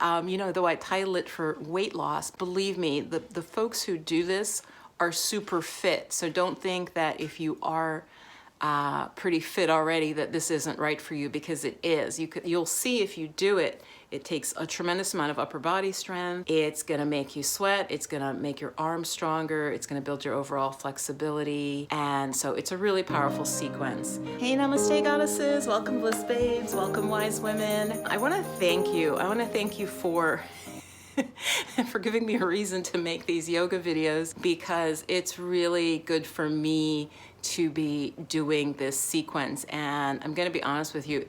Though I title it for weight loss, believe me, the folks who do this are super fit. So don't think that if you are pretty fit already that this isn't right for you, because it is. You'll see if you do it. It takes a tremendous amount of upper body strength. It's gonna make you sweat. It's gonna make your arms stronger. It's gonna build your overall flexibility. And so it's a really powerful sequence. Hey, namaste goddesses. Welcome bliss babes. Welcome wise women. I wanna thank you. I wanna thank you for for giving me a reason to make these yoga videos, because it's really good for me to be doing this sequence. And I'm gonna be honest with you,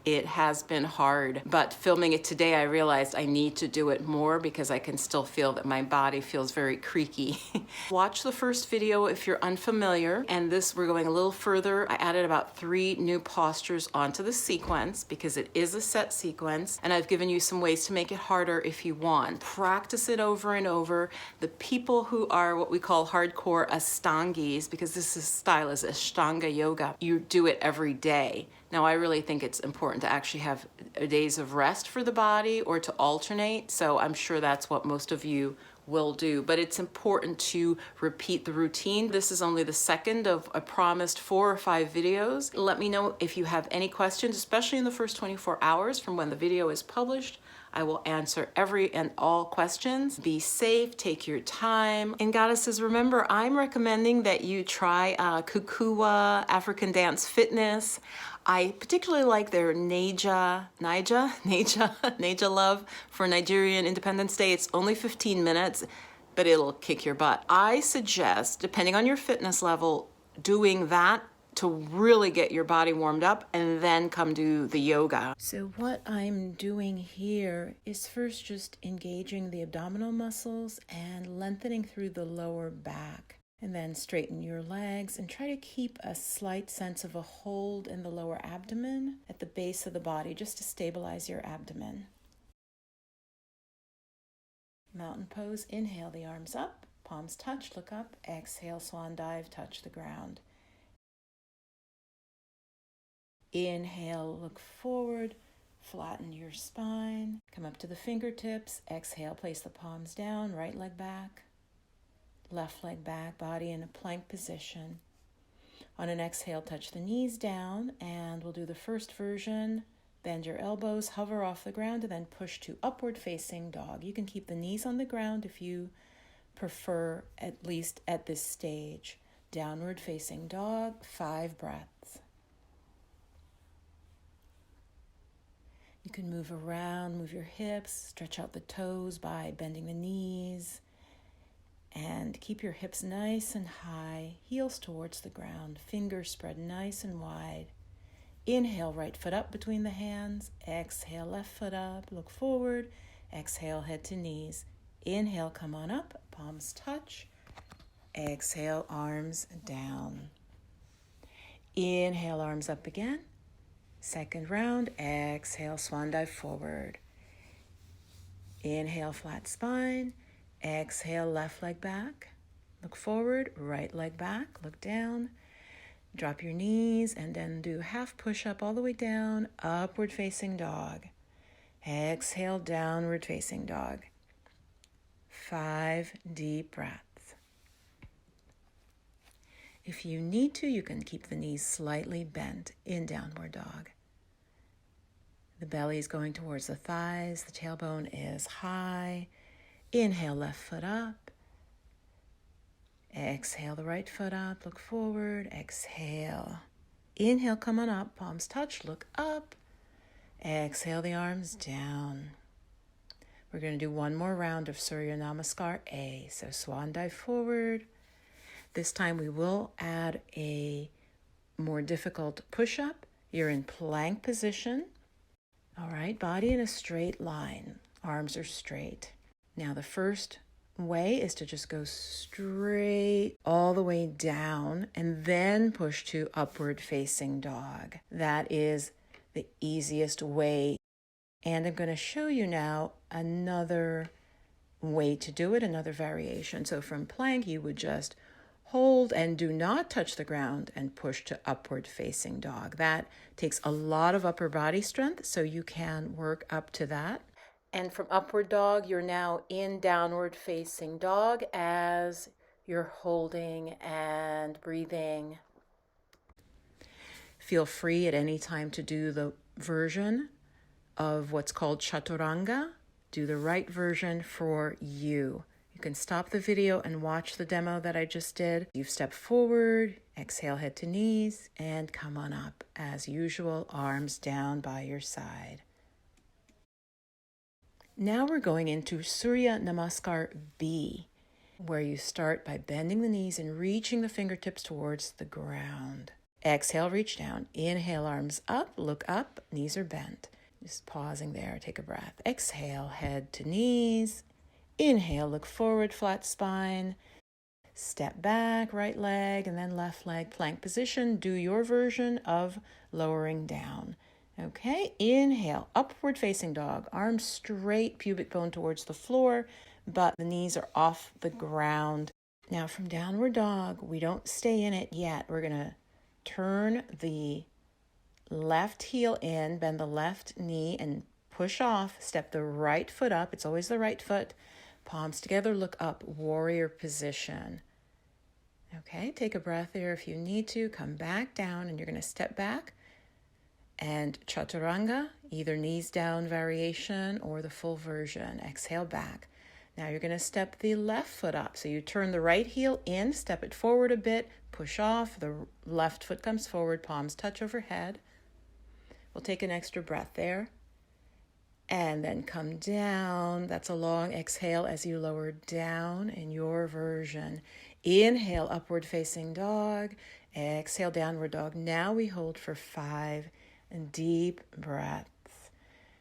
it has been hard, but filming it today, I realized I need to do it more because I can still feel that my body feels very creaky. Watch the first video if you're unfamiliar. And this, we're going a little further. I added about 3 new postures onto the sequence because it is a set sequence. And I've given you some ways to make it harder if you want. Practice it over and over. The people who are what we call hardcore Ashtangis, because this style is Ashtanga yoga, you do it every day. Now, I really think it's important to actually have days of rest for the body or to alternate. So I'm sure that's what most of you will do, but it's important to repeat the routine. This is only the second of a promised 4 or 5 videos. Let me know if you have any questions, especially in the first 24 hours from when the video is published. I will answer every and all questions. Be safe, take your time. And goddesses, remember, I'm recommending that you try Kukua, African Dance Fitness. I particularly like their Naija Love for Nigerian Independence Day. It's only 15 minutes, but it'll kick your butt. I suggest, depending on your fitness level, doing that to really get your body warmed up and then come do the yoga. So what I'm doing here is first just engaging the abdominal muscles and lengthening through the lower back. And then straighten your legs and try to keep a slight sense of a hold in the lower abdomen at the base of the body, just to stabilize your abdomen. Mountain pose. Inhale the arms up, palms touch, look up. Exhale, swan dive, touch the ground. Inhale, look forward, flatten your spine, come up to the fingertips. Exhale, place the palms down, right leg back. Left leg back, body in a plank position. On an exhale, touch the knees down, and we'll do the first version. Bend your elbows, hover off the ground, and then push to upward facing dog. You can keep the knees on the ground if you prefer, at least at this stage. Downward facing dog, 5 breaths. You can move around, move your hips, stretch out the toes by bending the knees. And keep your hips nice and high, heels towards the ground, fingers spread nice and wide. Inhale, right foot up between the hands. Exhale, left foot up, look forward. Exhale, head to knees. Inhale, come on up, palms touch. Exhale, arms down. Inhale, arms up again. Second round, exhale, swan dive forward. Inhale, flat spine. Exhale, left leg back, look forward, right leg back, look down, drop your knees, and then do half push-up all the way down, upward facing dog. Exhale, downward facing dog. 5 deep breaths. If you need to, you can keep the knees slightly bent in downward dog. The belly is going towards the thighs, the tailbone is high. Inhale, left foot up. Exhale, the right foot up. Look forward. Exhale. Inhale, come on up. Palms touch. Look up. Exhale, the arms down. We're going to do one more round of Surya namaskar A. So swan dive forward. This time we will add a more difficult push-up. You're in plank position. All right, body in a straight line. Arms are straight. Now, the first way is to just go straight all the way down and then push to upward facing dog. That is the easiest way. And I'm going to show you now another way to do it, another variation. So from plank, you would just hold and do not touch the ground and push to upward facing dog. That takes a lot of upper body strength, so you can work up to that. And from upward dog, you're now in downward facing dog as you're holding and breathing. Feel free at any time to do the version of what's called chaturanga. Do the right version for you. You can stop the video and watch the demo that I just did. You step forward, exhale head to knees, and come on up. As usual, arms down by your side. Now we're going into Surya Namaskar B, where you start by bending the knees and reaching the fingertips towards the ground. Exhale, reach down. Inhale, arms up, look up, knees are bent. Just pausing there, take a breath. Exhale, head to knees. Inhale, look forward, flat spine. Step back, right leg, and then left leg, plank position. Do your version of lowering down. Okay, inhale, upward facing dog, arms straight, pubic bone towards the floor, but the knees are off the ground. Now from downward dog, we don't stay in it yet. We're gonna turn the left heel in, bend the left knee and push off, step the right foot up. It's always the right foot. Palms together, look up, warrior position. Okay, take a breath there if you need to. Come back down and you're going to step back and chaturanga, either knees down variation or the full version. Exhale back. Now you're going to step the left foot up. So you turn the right heel in, step it forward a bit, push off. The left foot comes forward, palms touch overhead. We'll take an extra breath there. And then come down. That's a long exhale as you lower down in your version. Inhale, upward facing dog. Exhale, downward dog. Now we hold for 5 deep breaths.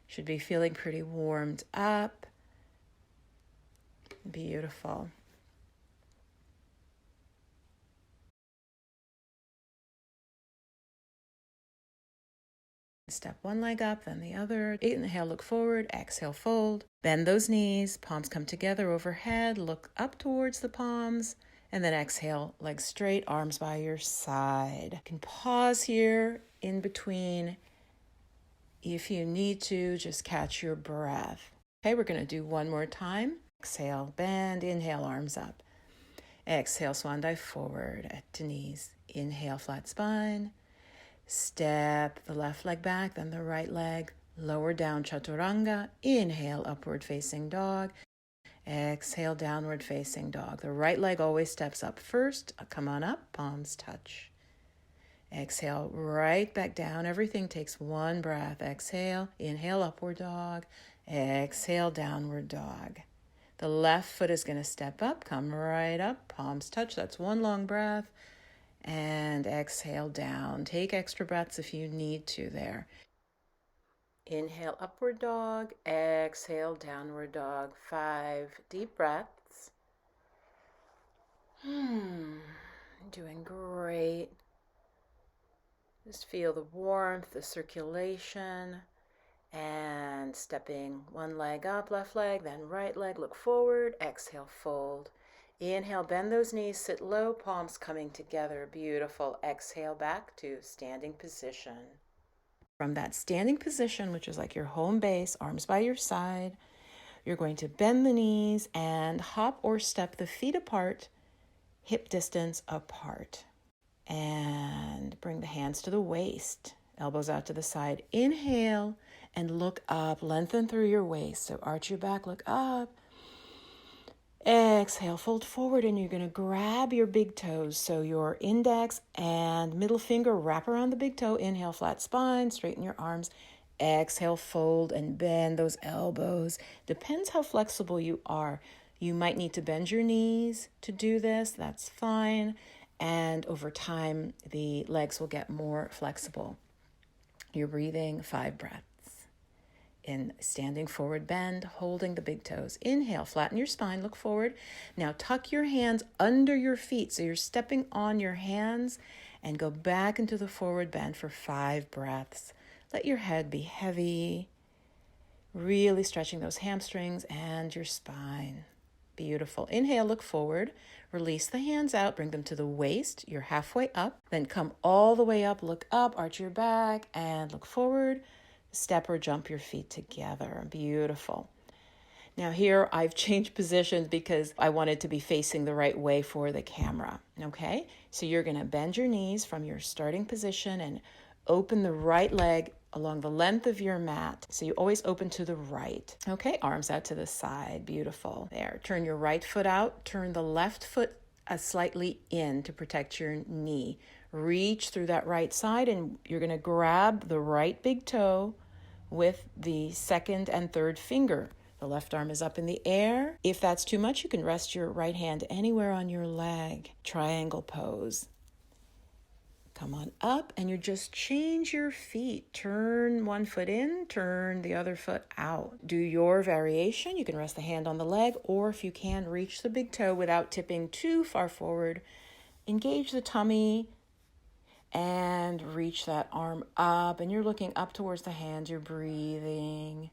Should be feeling pretty warmed up. Beautiful. Step one leg up, then the other. Inhale, look forward. Exhale, fold. Bend those knees. Palms come together overhead. Look up towards the palms. And then exhale, legs straight, arms by your side. You can pause here in between. If you need to, just catch your breath. Okay, we're going to do one more time. Exhale, bend. Inhale, arms up. Exhale, swan dive forward at the knees. Inhale, flat spine. Step the left leg back, then the right leg. Lower down, chaturanga. Inhale, upward facing dog. Exhale, downward facing dog. The right leg always steps up first. Come on up, palms touch. Exhale, right back down. Everything takes one breath. Exhale, inhale, upward dog. Exhale, downward dog. The left foot is going to step up, come right up, palms touch. That's one long breath. And exhale down. Take extra breaths if you need to there. Inhale, upward dog. Exhale, downward dog. 5 deep breaths. Doing great. Just feel the warmth, the circulation, and stepping one leg up, left leg, then right leg, look forward. Exhale, fold. Inhale, bend those knees, sit low, palms coming together. Beautiful. Exhale back to standing position. From that standing position, which is like your home base, arms by your side, you're going to bend the knees and hop or step the feet apart, hip distance apart. And bring the hands to the waist, elbows out to the side. Inhale and look up, lengthen through your waist. So arch your back, look up. Exhale, fold forward, and you're going to grab your big toes. So your index and middle finger wrap around the big toe. Inhale, flat spine, straighten your arms. Exhale, fold and bend those elbows. Depends how flexible you are. You might need to bend your knees to do this. That's fine. And over time, the legs will get more flexible. You're breathing 5 breaths. In standing forward bend, holding the big toes. Inhale, flatten your spine, look forward. Now tuck your hands under your feet. So you're stepping on your hands and go back into the forward bend for 5 breaths. Let your head be heavy, really stretching those hamstrings and your spine. Beautiful. Inhale, look forward. Release the hands out, bring them to the waist. You're halfway up. Then come all the way up, look up, arch your back, and look forward. Step or jump your feet together. Beautiful. Now here I've changed positions because I wanted to be facing the right way for the camera, okay? So you're gonna bend your knees from your starting position and open the right leg along the length of your mat. So you always open to the right. Okay, arms out to the side, beautiful. There, turn your right foot out, turn the left foot slightly in to protect your knee. Reach through that right side and you're gonna grab the right big toe with the second and third finger. The left arm is up in the air. If that's too much, you can rest your right hand anywhere on your leg. Triangle pose. Come on up and you just change your feet. Turn one foot in, turn the other foot out. Do your variation. You can rest the hand on the leg, or if you can, reach the big toe without tipping too far forward. Engage the tummy and reach that arm up, and you're looking up towards the hands. You're breathing.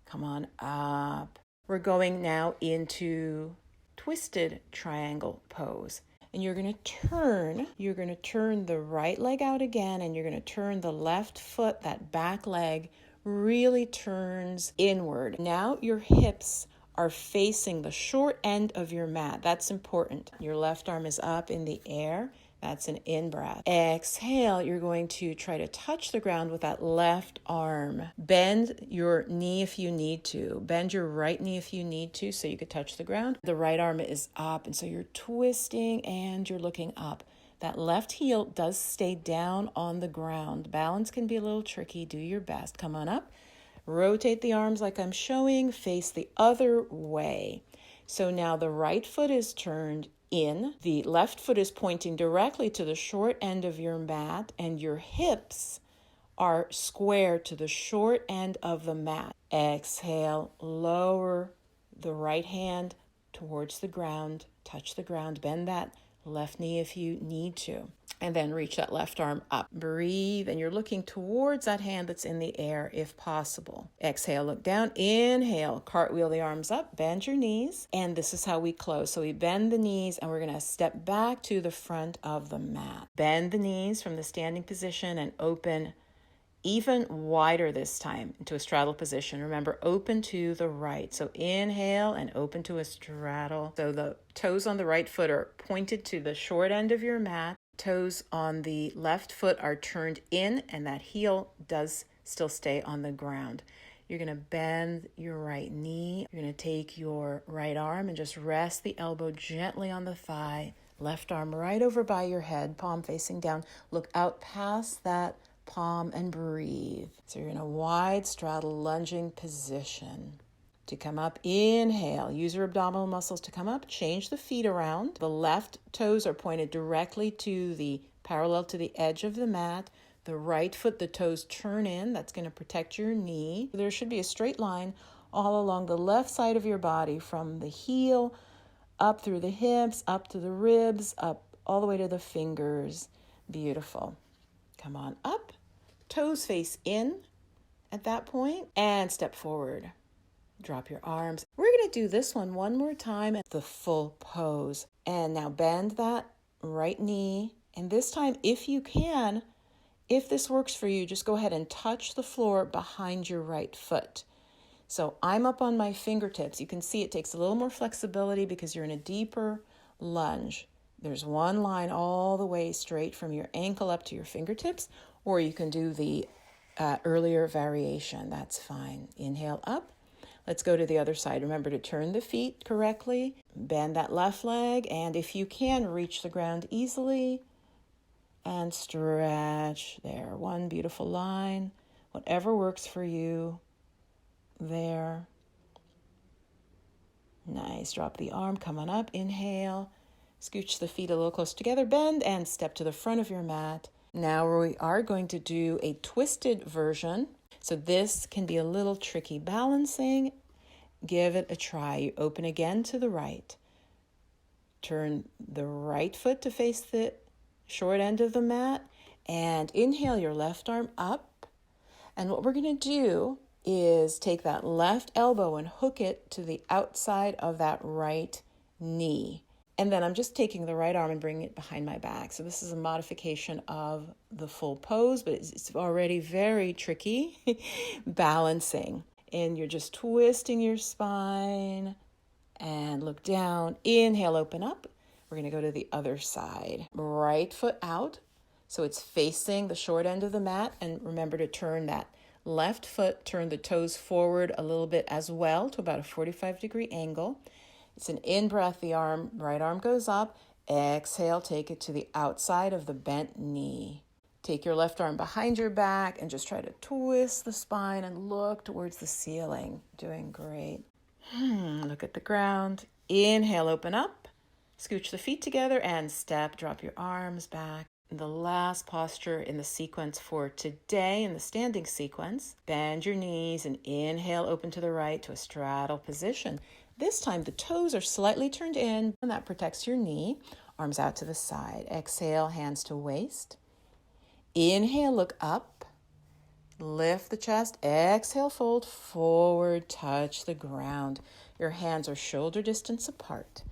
Come on up. We're going now into twisted triangle pose. And you're going to turn the right leg out again, and you're going to turn the left foot, that back leg really turns inward. Now your hips are facing the short end of your mat. That's important. Your left arm is up in the air. That's an in-breath. Exhale, you're going to try to touch the ground with that left arm. Bend your knee if you need to. Bend your right knee if you need to so you could touch the ground. The right arm is up, and so you're twisting and you're looking up. That left heel does stay down on the ground. Balance can be a little tricky. Do your best. Come on up. Rotate the arms like I'm showing. Face the other way. So now the right foot is turned in. The left foot is pointing directly to the short end of your mat, and your hips are square to the short end of the mat. Exhale, lower the right hand towards the ground, touch the ground, bend that left knee if you need to, and then reach that left arm up. Breathe, and you're looking towards that hand that's in the air if possible. Exhale, look down. Inhale, cartwheel the arms up, bend your knees, and this is how we close. So we bend the knees, and we're going to step back to the front of the mat. Bend the knees from the standing position and open even wider this time into a straddle position. Remember, open to the right. So inhale and open to a straddle. So the toes on the right foot are pointed to the short end of your mat. Toes on the left foot are turned in, and that heel does still stay on the ground. You're going to bend your right knee. You're going to take your right arm and just rest the elbow gently on the thigh. Left arm right over by your head, palm facing down. Look out past that palm and breathe. So you're in a wide straddle lunging position. To come up, inhale. Use your abdominal muscles to come up. Change the feet around. The left toes are pointed directly to the parallel to the edge of the mat. The right foot, the toes turn in. That's going to protect your knee. There should be a straight line all along the left side of your body, from the heel up through the hips, up to the ribs, up all the way to the fingers. Beautiful. Come on up. Toes face in at that point, and step forward. Drop your arms. We're going to do this one more time at the full pose. And now bend that right knee. And this time, if you can, if this works for you, just go ahead and touch the floor behind your right foot. So I'm up on my fingertips. You can see it takes a little more flexibility because you're in a deeper lunge. There's one line all the way straight from your ankle up to your fingertips, or you can do the earlier variation. That's fine. Inhale up. Let's go to the other side. Remember to turn the feet correctly, bend that left leg, and if you can, reach the ground easily and stretch. There, one beautiful line. Whatever works for you. There. Nice. Drop the arm. Come on up. Inhale. Scooch the feet a little close together. Bend and step to the front of your mat. Now we are going to do a twisted version. So this can be a little tricky balancing. Give it a try. You open again to the right. Turn the right foot to face the short end of the mat. And inhale your left arm up. And what we're going to do is take that left elbow and hook it to the outside of that right knee. And then I'm just taking the right arm and bringing it behind my back. So this is a modification of the full pose, but it's already very tricky balancing. And you're just twisting your spine. And look down. Inhale, open up. We're going to go to the other side. Right foot out. So it's facing the short end of the mat. And remember to turn that left foot, turn the toes forward a little bit as well to about a 45-degree angle. It's an in-breath, the right arm goes up. Exhale, take it to the outside of the bent knee. Take your left arm behind your back and just try to twist the spine and look towards the ceiling. Doing great. Look at the ground. Inhale, open up. Scooch the feet together and step. Drop your arms back. The last posture in the sequence for today, in the standing sequence, bend your knees and inhale, open to the right to a straddle position. This time the toes are slightly turned in, and that protects your knee. Arms out to the side. Exhale, hands to waist. Inhale, look up. Lift the chest. Exhale, fold forward, touch the ground. Your hands are shoulder distance apart.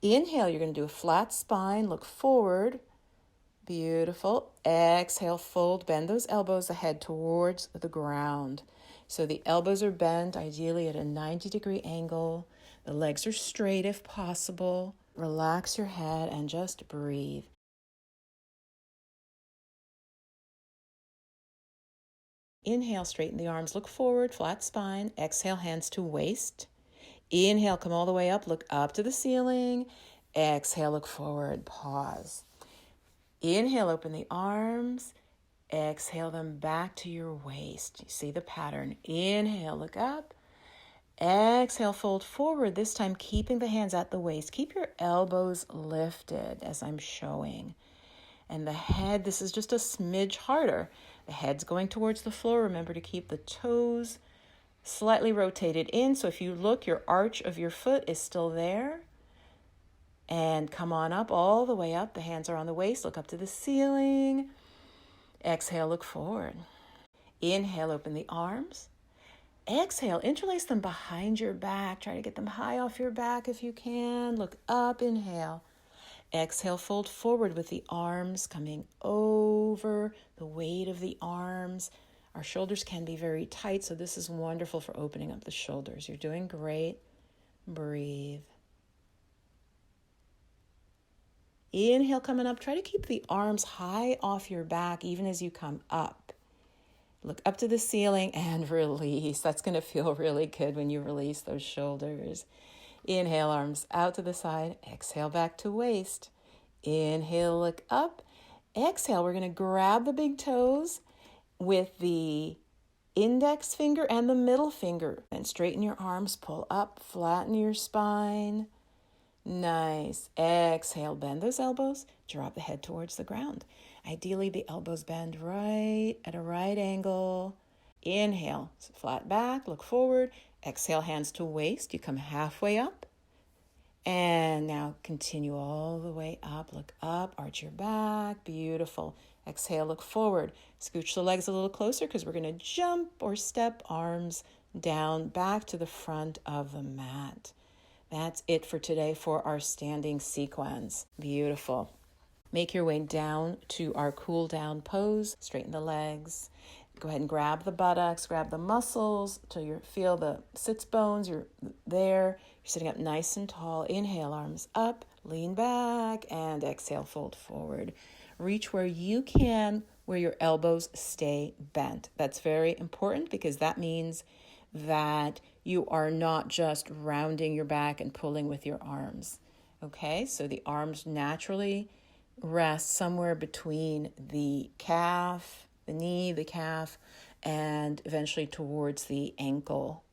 Inhale, you're going to do a flat spine, look forward. Beautiful. Exhale, fold, bend those elbows, the head towards the ground. So the elbows are bent, ideally at a 90-degree angle. The legs are straight if possible. Relax your head and just breathe. Inhale, straighten the arms, look forward, flat spine. Exhale, hands to waist. Inhale, come all the way up, look up to the ceiling. Exhale, look forward, pause. Inhale, open the arms. Exhale them back to your waist. You see the pattern. Inhale, look up. Exhale, fold forward, this time keeping the hands at the waist. Keep your elbows lifted as I'm showing. And the head, this is just a smidge harder. The head's going towards the floor. Remember to keep the toes slightly rotated in. So if you look, your arch of your foot is still there. And come on up, all the way up. The hands are on the waist. Look up to the ceiling. Exhale, look forward. Inhale, open the arms. Exhale, interlace them behind your back. Try to get them high off your back if you can. Look up, inhale. Exhale, fold forward with the arms coming over, the weight of the arms. Our shoulders can be very tight, so this is wonderful for opening up the shoulders. You're doing great. Breathe. Inhale, coming up. Try to keep the arms high off your back even as you come up. Look up to the ceiling and release. That's going to feel really good when you release those shoulders. Inhale, arms out to the side. Exhale, back to waist. Inhale, look up. Exhale, we're going to grab the big toes with the index finger and the middle finger. And straighten your arms, pull up, flatten your spine. Nice. Exhale, bend those elbows, drop the head towards the ground. Ideally, the elbows bend right at a right angle. Inhale, flat back, look forward. Exhale, hands to waist. You come halfway up. And now continue all the way up. Look up, arch your back. Beautiful. Exhale, look forward. Scooch the legs a little closer because we're going to jump or step arms down back to the front of the mat. That's it for today for our standing sequence. Beautiful. Make your way down to our cool down pose. Straighten the legs. Go ahead and grab the buttocks, grab the muscles till you feel the sits bones. You're there. You're sitting up nice and tall. Inhale, arms up, lean back, and exhale, fold forward. Reach where you can, where your elbows stay bent. That's very important because that means that you are not just rounding your back and pulling with your arms. Okay, so the arms naturally rest somewhere between the calf, the knee, the calf, and eventually towards the ankle.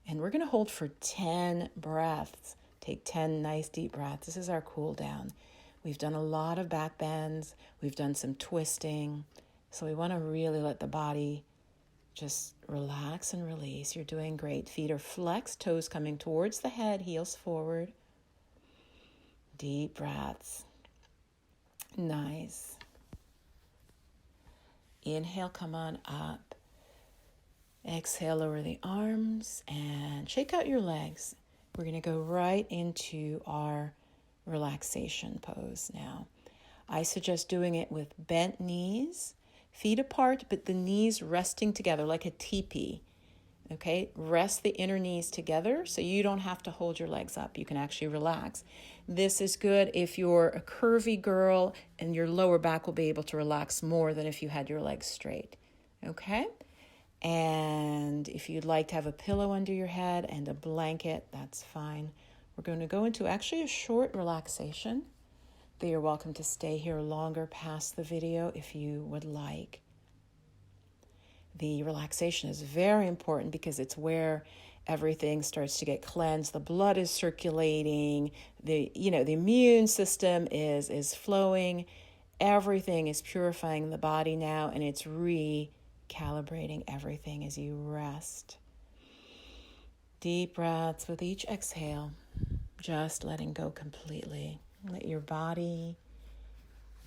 And we're going to hold for 10 breaths. Take 10 nice deep breaths. This is our cool down. We've done a lot of back bends. We've done some twisting. So we want to really let the body just relax and release. You're doing great. Feet are flexed, toes coming towards the head, heels forward. Deep breaths. Nice. Inhale, come on up. Exhale, lower the arms and shake out your legs. We're going to go right into our relaxation pose now. I suggest doing it with bent knees, feet apart, but the knees resting together like a teepee. Okay, rest the inner knees together so you don't have to hold your legs up. You can actually relax. This is good if you're a curvy girl and your lower back will be able to relax more than if you had your legs straight. Okay? And if you'd like to have a pillow under your head and a blanket, that's fine. We're going to go into actually a short relaxation, but you're welcome to stay here longer past the video if you would like. The relaxation is very important because it's where everything starts to get cleansed. The blood is circulating, the immune system is flowing. Everything is purifying the body now, and it's recalibrating everything as you rest. Deep breaths with each exhale, just letting go completely. Let your body,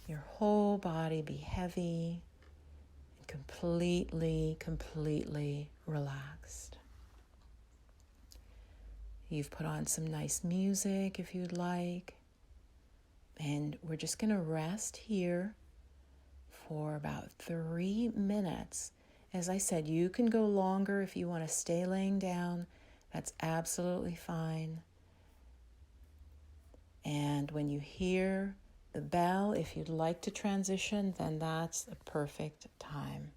your whole body be heavy, completely relaxed. You've put on some nice music if you'd like. And we're just going to rest here for about 3 minutes. As I said, you can go longer if you want to stay laying down. That's absolutely fine. And when you hear the bell, if you'd like to transition, then that's a perfect time.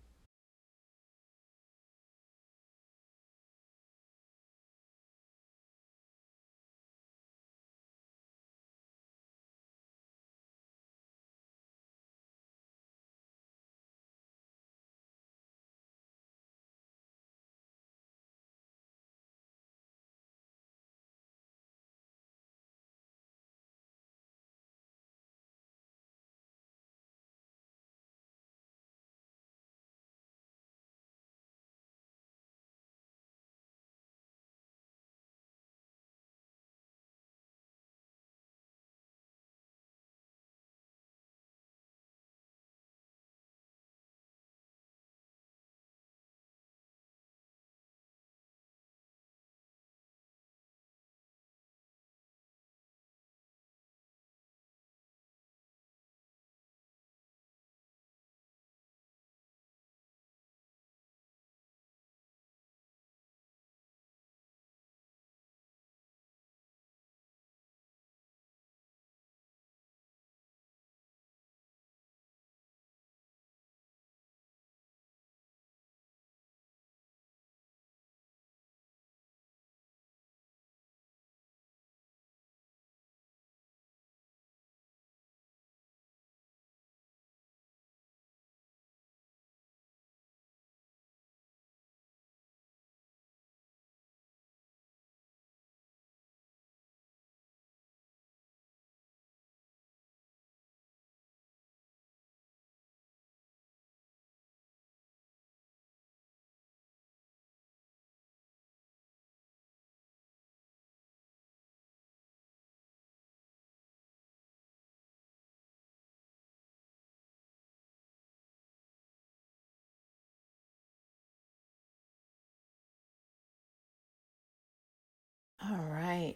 All right.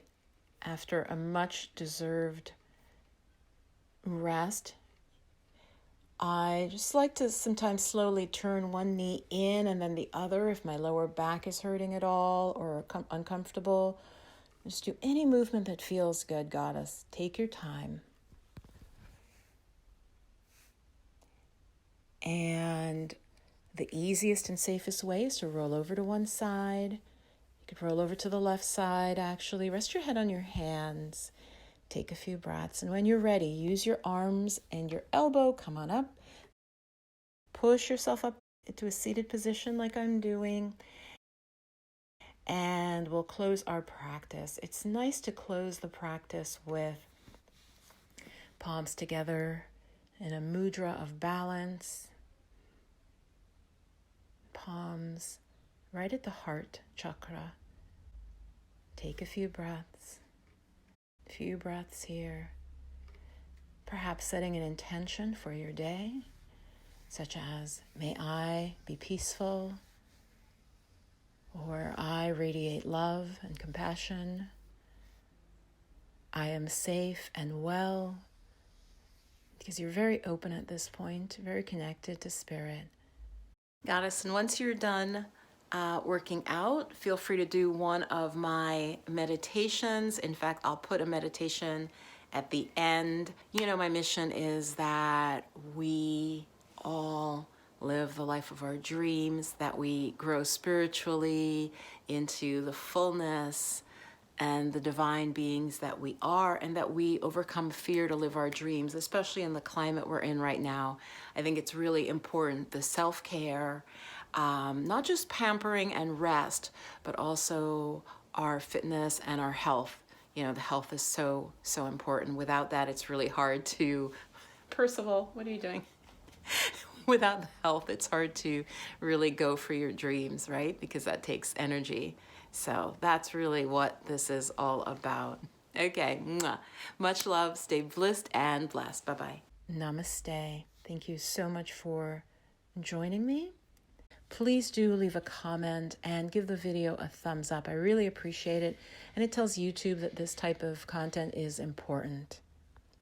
After a much deserved rest, I just like to sometimes slowly turn one knee in and then the other if my lower back is hurting at all or uncomfortable. Just do any movement that feels good, goddess. Take your time. And the easiest and safest way is to roll over to one side. You could roll over to the left side, actually. Rest your head on your hands. Take a few breaths. And when you're ready, use your arms and your elbow. Come on up. Push yourself up into a seated position like I'm doing. And we'll close our practice. It's nice to close the practice with palms together in a mudra of balance. Palms right at the heart chakra. Take a few breaths. A few breaths here. Perhaps setting an intention for your day, such as, may I be peaceful, or I radiate love and compassion. I am safe and well, because you're very open at this point, very connected to spirit. Goddess, and once you're done working out, feel free to do one of my meditations. In fact, I'll put a meditation at the end. You know, my mission is that we all live the life of our dreams, that we grow spiritually into the fullness and the divine beings that we are, and that we overcome fear to live our dreams, especially in the climate we're in right now. I think it's really important, the self-care, not just pampering and rest, but also our fitness and our health. You know, the health is so, so important. Without that, it's really hard to, Percival, what are you doing? Without the health, it's hard to really go for your dreams, right? Because that takes energy. So that's really what this is all about. Okay, mwah. Much love, stay blissed and blessed. Bye-bye. Namaste. Thank you so much for joining me. Please do leave a comment and give the video a thumbs up. I really appreciate it. And it tells YouTube that this type of content is important.